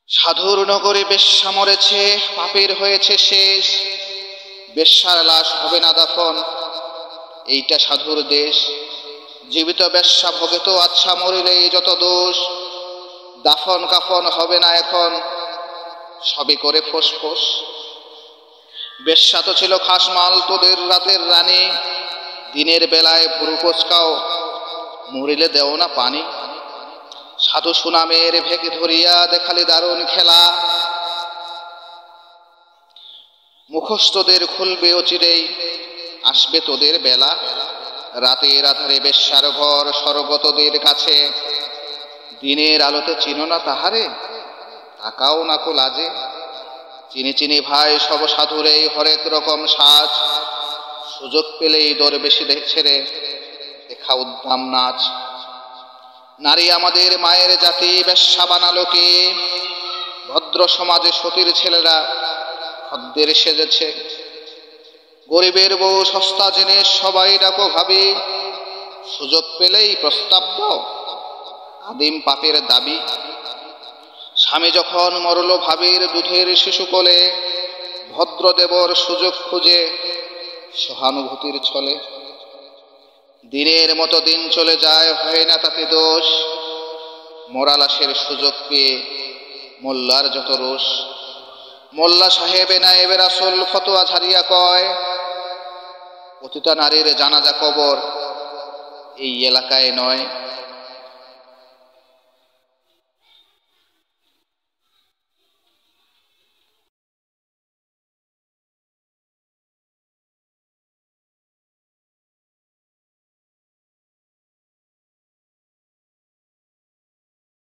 সাধুর নগরে বেশ্যা মরেছে, পাপের হয়েছে শেষ। বেশ্যার লাশ হবে না দাফন, এইটা সাধুর দেশ। জীবিত বেশ্যা ভোগে তো আচ্ছা, মরিলেই যত দোষ। দাফন কাফন হবে না এখন, সবই করে ফোসফোস। বেশ্যা তো ছিল খাসমাল, তোদের রাতের রানী। দিনের বেলায় ভুরু কোচকাও, মরিলে দেও না পানি। সাধু সুনামের ভেগে ধরিয়া দেখালি দারুণ খেলা। মুখস্থদের খুলবে অচিরেই, আসবে তোদের বেলা। রাতের আধারে বেশ্যার ঘর, স্বর্গতদের কাছে। দিনের আলোতে চিনো না তাহারে, তাকাও না কো লাজে। চিনি চিনি ভাই সব সাধুরে হরেক রকম সাজ। সুযোগ পেলেই দরবেশি ছেড়ে দেখা উদ্দাম নাচ। নারী আমাদের মায়ের জাতি, বেশ্যা বানালো কে? ভদ্র সমাজে সতীর ছেলেরা খদ্দের সেজেছে। গরিবের বউ সস্তা জিনিস, সবাই ডাকো ভাবি। সুযোগ পেলেই প্রস্তাব্য, আদিম পাপের দাবি। স্বামী যখন মরল ভাবির দুধের শিশু কোলে, ভদ্রদেবর সুযোগ খুঁজে সহানুভূতির ছলে। দিনের মতো দিন চলে যায়, হয় না তাতে দোষ। মোরালাসের সুযোগ পেয়ে মোল্লার যত রোষ। মোল্লা সাহেবে নায়েবের আসল ফতোয়া ঝাড়িয়া কয়, পতিতা নারীর জানাজা কবর এই এলাকায় নয়।